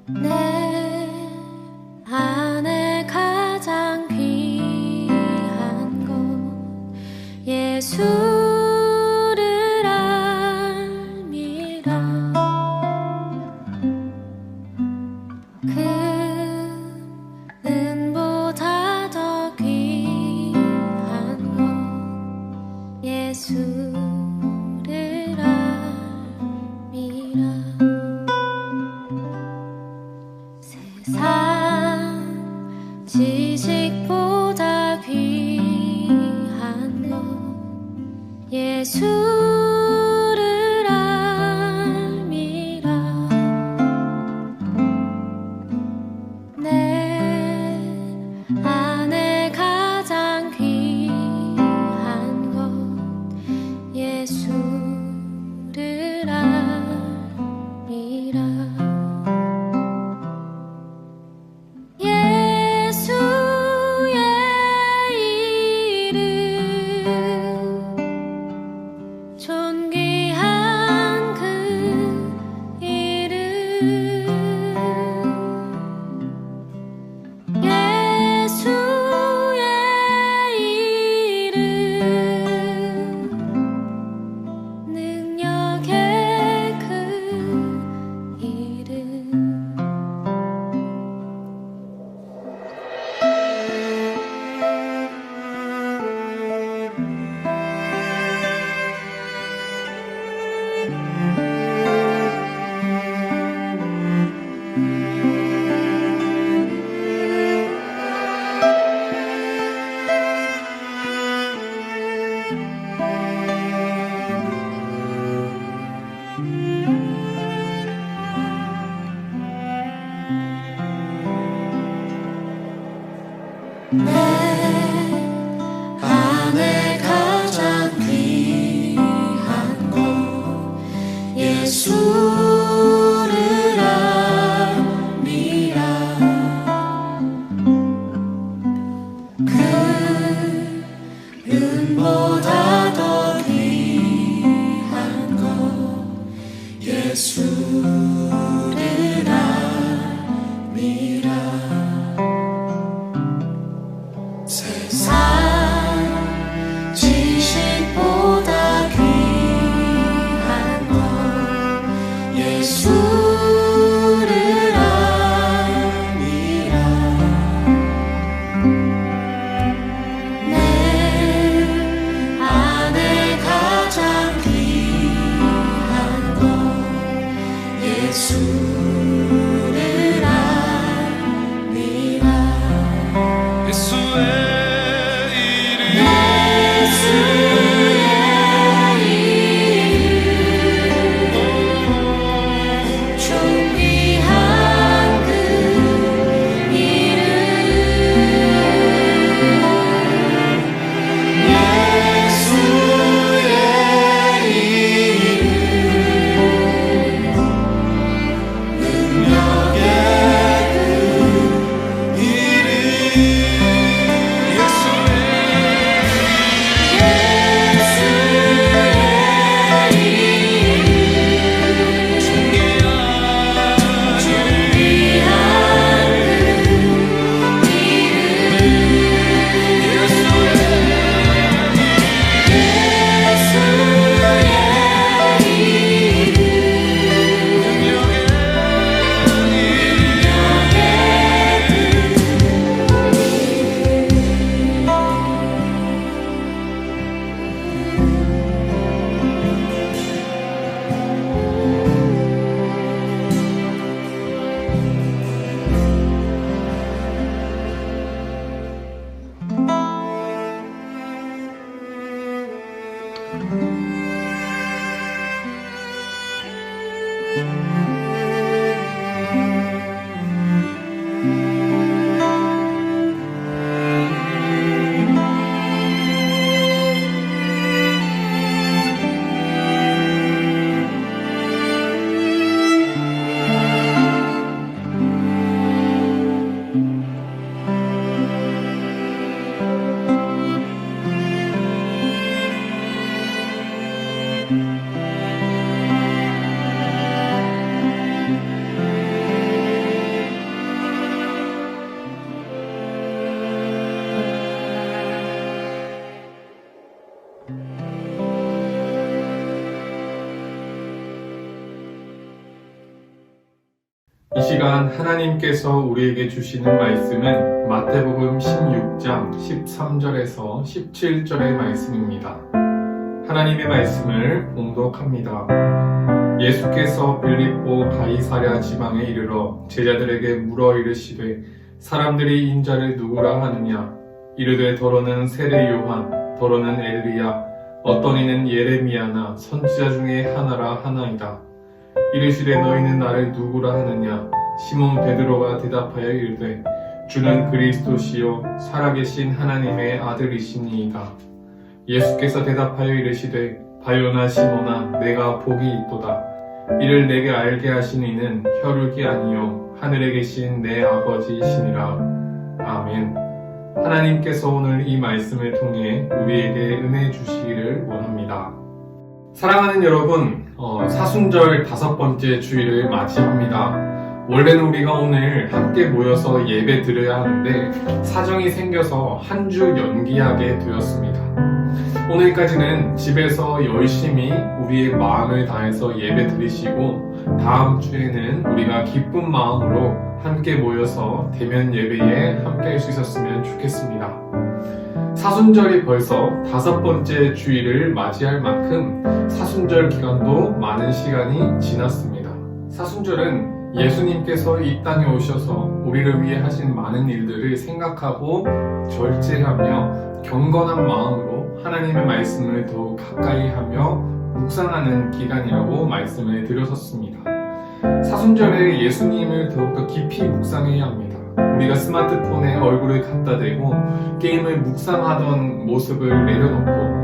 내 안에 가장 귀한 것 예수를 알미라. 금은보다 더 귀한 것 예수를 알미라. 세상 지식보다 귀한 것 예수를 알미라. 내 안에 가장 귀한 것 예수를 알미라. 예수의 이름 존귀한 그 이름 예수의 이름 능력의 그 이름 내 안에 가장 귀한 것 예수를 알미라. 금은보다 더 귀한 것 예수를 알미라. 이 시간 하나님께서 우리에게 주시는 말씀은 마태복음 16장 13절에서 17절의 말씀입니다. 하나님의 말씀을 봉독합니다. 예수께서 빌립보 가이사랴 지방에 이르러 제자들에게 물어 이르시되 사람들이 인자를 누구라 하느냐? 이르되 더러는 세례 요한, 더러는 엘리야, 어떤 이는 예레미야나 선지자 중에 하나라 하나이다. 이르시되 너희는 나를 누구라 하느냐? 시몬 베드로가 대답하여 이르되 주는 그리스도시요 살아계신 하나님의 아들이시니이다. 예수께서 대답하여 이르시되 바요나 시몬아 내가 복이 있도다. 이를 내게 알게 하신 이는 혈육이 아니요 하늘에 계신 내 아버지이시니라. 아멘. 하나님께서 오늘 이 말씀을 통해 우리에게 은혜 주시기를 원합니다. 사랑하는 여러분, 사순절 5번째 주일을 맞이합니다. 원래는 우리가 오늘 함께 모여서 예배 드려야 하는데 사정이 생겨서 한 주 연기하게 되었습니다. 오늘까지는 집에서 열심히 우리의 마음을 다해서 예배 드리시고 다음 주에는 우리가 기쁜 마음으로 함께 모여서 대면 예배에 함께 할 수 있었으면 좋겠습니다. 사순절이 벌써 5번째 주일을 맞이할 만큼 사순절 기간도 많은 시간이 지났습니다. 사순절은 예수님께서 이 땅에 오셔서 우리를 위해 하신 많은 일들을 생각하고 절제하며 경건한 마음으로 하나님의 말씀을 더욱 가까이 하며 묵상하는 기간이라고 말씀을 드렸었습니다. 사순절에 예수님을 더욱더 깊이 묵상해야 합니다. 우리가 스마트폰에 얼굴을 갖다 대고 게임을 묵상하던 모습을 내려놓고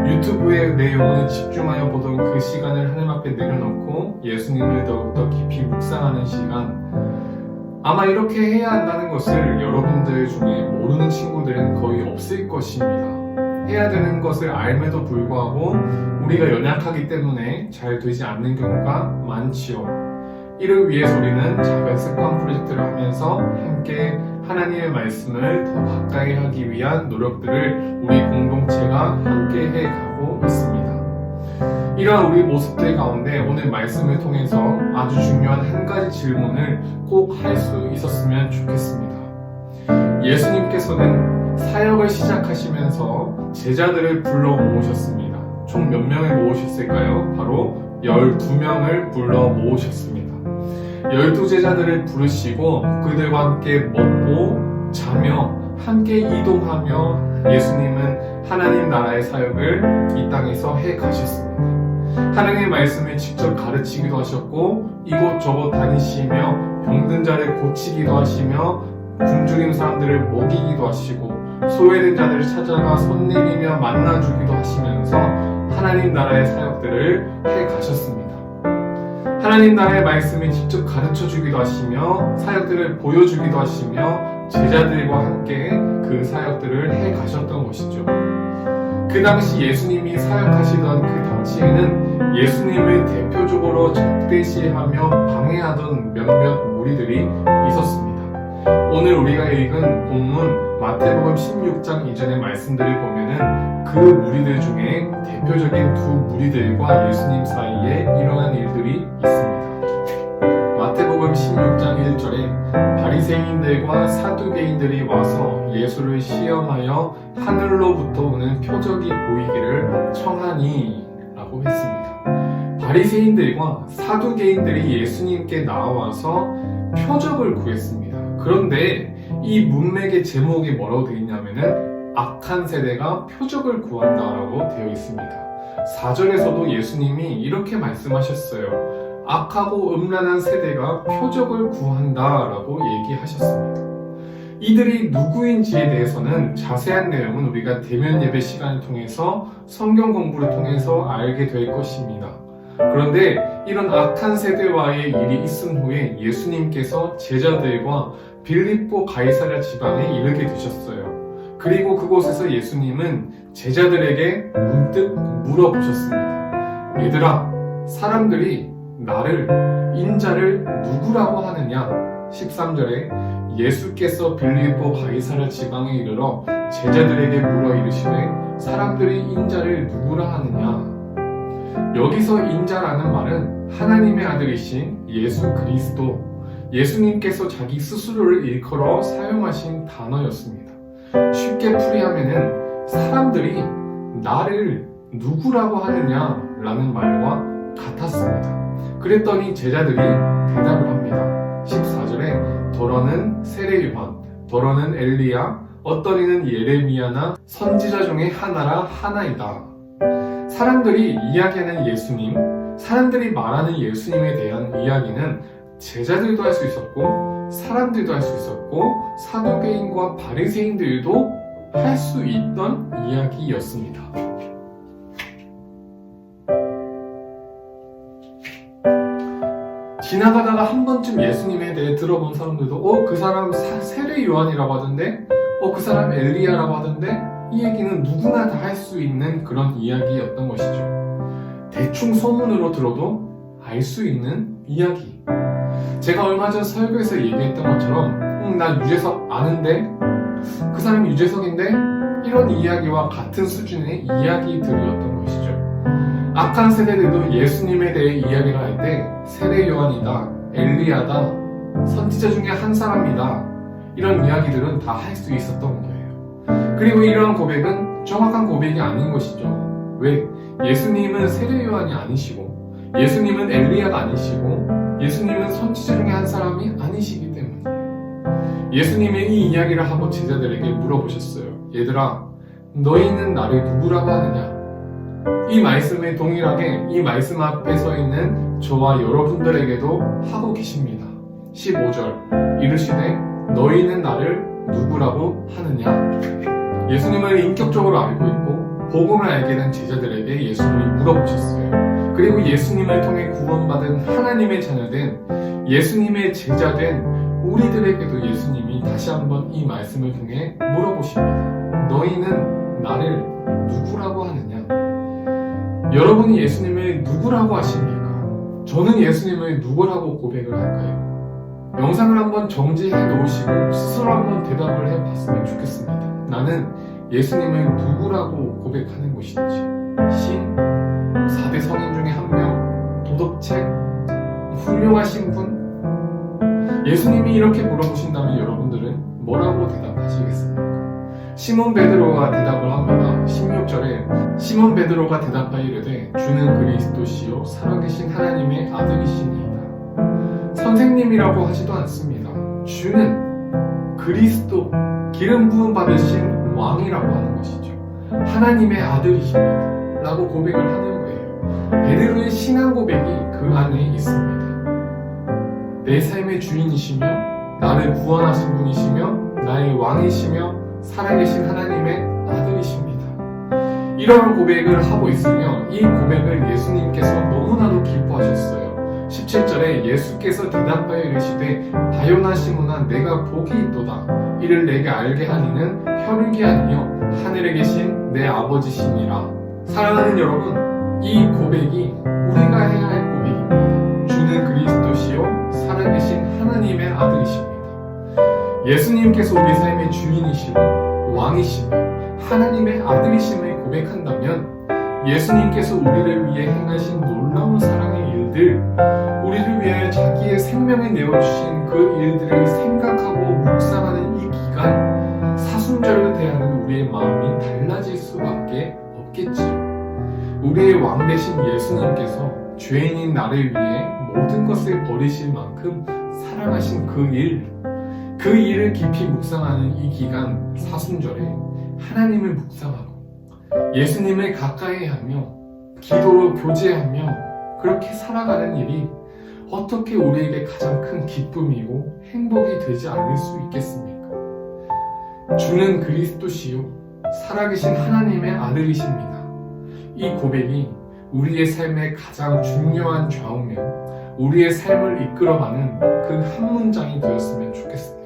유튜브의 내용을 집중하여 보던 그 시간을 하나님 앞에 내려놓고 예수님을 더욱더 깊이 묵상하는 시간, 아마 이렇게 해야 한다는 것을 여러분들 중에 모르는 친구들은 거의 없을 것입니다. 해야 되는 것을 알면도 불구하고 우리가 연약하기 때문에 잘 되지 않는 경우가 많지요. 이를 위해서 우리는 작은 습관 프로젝트를 하면서 함께 하나님의 말씀을 더 가까이 하기 위한 노력들을 우리 공동체가 함께 해가고 있습니다. 이러한 우리 모습들 가운데 오늘 말씀을 통해서 아주 중요한 한 가지 질문을 꼭 할 수 있었으면 좋겠습니다. 예수님께서는 사역을 시작하시면서 제자들을 불러 모으셨습니다. 총 몇 명을 모으셨을까요? 바로 12명을 불러 모으셨습니다. 12제자들을 부르시고 그들과 함께 먹고 자며 함께 이동하며 예수님은 하나님 나라의 사역을 이 땅에서 해 가셨습니다. 하나님의 말씀을 직접 가르치기도 하셨고 이곳저곳 다니시며 병든 자를 고치기도 하시며 굶주린 사람들을 먹이기도 하시고 소외된 자들을 찾아가 손 내밀며 만나주기도 하시면서 하나님 나라의 사역들을 해 가셨습니다. 하나님 나라의 말씀을 직접 가르쳐 주기도 하시며 사역들을 보여주기도 하시며 제자들과 함께 그 사역들을 해 가셨던 것이죠. 그 당시 예수님이 사역하시던 그 당시에는 예수님을 대표적으로 적대시하며 방해하던 몇몇 무리들이 있었습니다. 오늘 우리가 읽은 본문 마태복음 16장 이전의 말씀들을 보면은 그 무리들 중에 대표적인 두 무리들과 예수님 사이에 이러한 일들이 있습니다. 마태복음 16장 1절에 바리새인들과 사두개인들이 와서 예수를 시험하여 하늘로부터 오는 표적이 보이기를 청하니 라고 했습니다. 바리새인들과 사두개인들이 예수님께 나와서 표적을 구했습니다. 그런데 이 문맥의 제목이 뭐라고 되어 있냐면은 악한 세대가 표적을 구한다라고 되어 있습니다. 4절에서도 예수님이 이렇게 말씀하셨어요. 악하고 음란한 세대가 표적을 구한다라고 얘기하셨습니다. 이들이 누구인지에 대해서는 자세한 내용은 우리가 대면 예배 시간을 통해서 성경 공부를 통해서 알게 될 것입니다. 그런데 이런 악한 세대와의 일이 있은 후에 예수님께서 제자들과 빌립보 가이사랴 지방에 이르게 되셨어요. 그리고 그곳에서 예수님은 제자들에게 문득 물어보셨습니다. 얘들아, 사람들이 나를 인자를 누구라고 하느냐? 13절에 예수께서 빌립보 가이사랴 지방에 이르러 제자들에게 물어 이르시되 사람들이 인자를 누구라 하느냐? 여기서 인자라는 말은 하나님의 아들이신 예수 그리스도, 예수님께서 자기 스스로를 일컬어 사용하신 단어였습니다. 쉽게 풀이하면은 사람들이 나를 누구라고 하느냐라는 말과 같았습니다. 그랬더니 제자들이 대답을 합니다. 14절에 더러는 세례 요한, 더러는 엘리야, 어떠리는 예레미야나 선지자 중에 하나라 하나이다. 사람들이 이야기하는 예수님, 사람들이 말하는 예수님에 대한 이야기는 제자들도 할 수 있었고 사람들도 할 수 있었고 사두개인과 바리새인들도 할 수 있던 이야기였습니다. 지나가다가 한 번쯤 예수님에 대해 들어본 사람들도 그 사람 세례 요한이라고 하던데 그 사람 엘리야라고 하던데 이 얘기는 누구나 다 할 수 있는 그런 이야기였던 것이죠. 대충 소문으로 들어도 알 수 있는 이야기. 제가 얼마 전 설교에서 얘기했던 것처럼 나 유재석 아는데 그 사람이 유재석인데 이런 이야기와 같은 수준의 이야기들이었던 것이죠. 악한 세대들도 예수님에 대해 이야기를 할 때 세례 요한이다, 엘리야다, 선지자 중에 한 사람이다 이런 이야기들은 다 할 수 있었던 거예요. 그리고 이러한 고백은 정확한 고백이 아닌 것이죠. 왜? 예수님은 세례 요한이 아니시고 예수님은 엘리야가 아니시고 예수님은 선지자 중에 한 사람이 아니시기 때문이에요. 예수님의 이 이야기를 하고 제자들에게 물어보셨어요. 얘들아, 너희는 나를 누구라고 하느냐? 이 말씀에 동일하게 이 말씀 앞에 서 있는 저와 여러분들에게도 하고 계십니다. 15절 이르시되 너희는 나를 누구라고 하느냐? 예수님을 인격적으로 알고 있고 복음을 알게 된 제자들에게 예수님이 물어보셨어요. 그리고 예수님을 통해 구원받은 하나님의 자녀된 예수님의 제자된 우리들에게도 예수님이 다시 한번 이 말씀을 통해 물어보십니다. 너희는 나를 누구라고 하느냐? 여러분이 예수님을 누구라고 하십니까? 저는 예수님을 누구라고 고백을 할까요? 영상을 한번 정지해 놓으시고 스스로 한번 대답을 해봤으면 좋겠습니다. 나는 예수님을 누구라고 고백하는 것인지, 신, 4대 성인 중에 한 명, 도덕책, 훌륭하신 분? 예수님이 이렇게 물어보신다면 여러분들은 뭐라고 대답하시겠습니까? 시몬 베드로가 대답을 합니다. 16절에 시몬 베드로가 대답하이르되 주는 그리스도시요 살아계신 하나님의 아들이시니이다. 선생님이라고 하지도 않습니다. 주는 그리스도, 기름 부음 받으신 왕이라고 하는 것이죠. 하나님의 아들이십니다 라고 고백을 하는 거예요. 베드로의 신앙 고백이 그 안에 있습니다. 내 삶의 주인이시며 나를 구원하신 분이시며 나의 왕이시며 살아계신 하나님의 아들이십니다. 이러한 고백을 하고 있으며 이 고백을 예수님께서 너무나도 기뻐하셨어요. 17절에 예수께서 대답하여 이르시되 바요나 시몬아 내가 복이 있도다. 이를 내게 알게 하니는 혈육이 아니요 하늘에 계신 내 아버지시니라. 사랑하는 여러분, 이 고백이 우리가 해야 할 고백입니다. 주는 그리스도시요 살아계신 하나님의 아들이십니다. 예수님께서 우리 삶의 주인이시고 왕이시며 하나님의 아들이심을 고백한다면 예수님께서 우리를 위해 행하신 놀라운 사랑의 일들, 우리를 위해 자기의 생명을 내어주신 그 일들을 생각하고 묵상하는 이 기간, 사순절을 대하는 우리의 마음이 달라질 수밖에 없겠지요. 우리의 왕 되신 예수님께서 죄인인 나를 위해 모든 것을 버리실 만큼 사랑하신 그 일을 깊이 묵상하는 이 기간 사순절에 하나님을 묵상하고 예수님을 가까이 하며 기도로 교제하며 그렇게 살아가는 일이 어떻게 우리에게 가장 큰 기쁨이고 행복이 되지 않을 수 있겠습니까? 주는 그리스도시요 살아계신 하나님의 아들이십니다. 이 고백이 우리의 삶의 가장 중요한 좌우명, 우리의 삶을 이끌어가는 그 한 문장이 되었으면 좋겠습니다.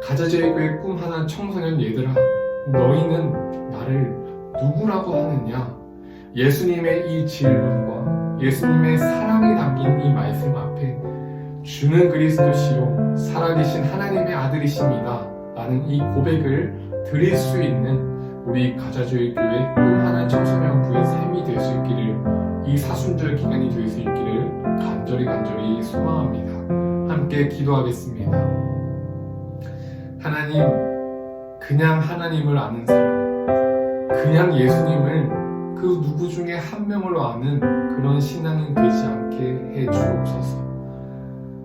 가자제일교회 꿈하나 청소년 얘들아, 너희는 나를 누구라고 하느냐? 예수님의 이 질문과 예수님의 사랑이 담긴 이 말씀 앞에 주는 그리스도시요 살아계신 하나님의 아들이십니다 라는 이 고백을 드릴 수 있는 우리 가자제일교회 꿈하나 청소년부의 삶이 될 수 있기를, 이 사순절 기간이 될 수 있기를 간절히 소망합니다. 함께 기도하겠습니다. 하나님, 그냥 하나님을 아는 사람, 그냥 예수님을 그 누구 중에 한 명으로 아는 그런 신앙은 되지 않게 해 주옵소서.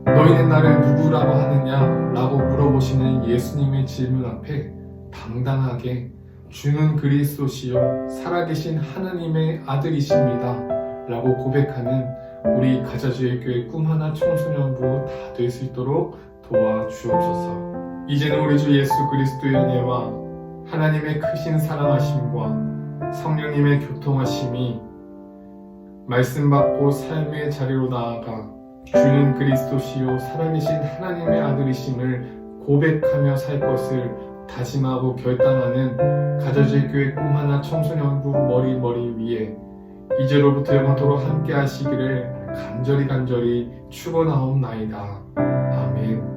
너희는 나를 누구라고 하느냐? 라고 물어보시는 예수님의 질문 앞에 당당하게 주는 그리스도시요 살아계신 하나님의 아들이십니다 라고 고백하는 우리 가자주의 교회 꿈하나 청소년부 다 될 수 있도록 도와주옵소서. 이제는 우리 주 예수 그리스도의 은혜와 하나님의 크신 사랑하심과 성령님의 교통하심이 말씀 받고 삶의 자리로 나아가 주는 그리스도시요 살아계신 하나님의 아들이심을 고백하며 살 것을 다짐하고 결단하는 가자주의 교회 꿈하나 청소년부 머리 위에 이제로부터 영원토록 함께 하시기를 간절히 축원하옵나이다. 아멘.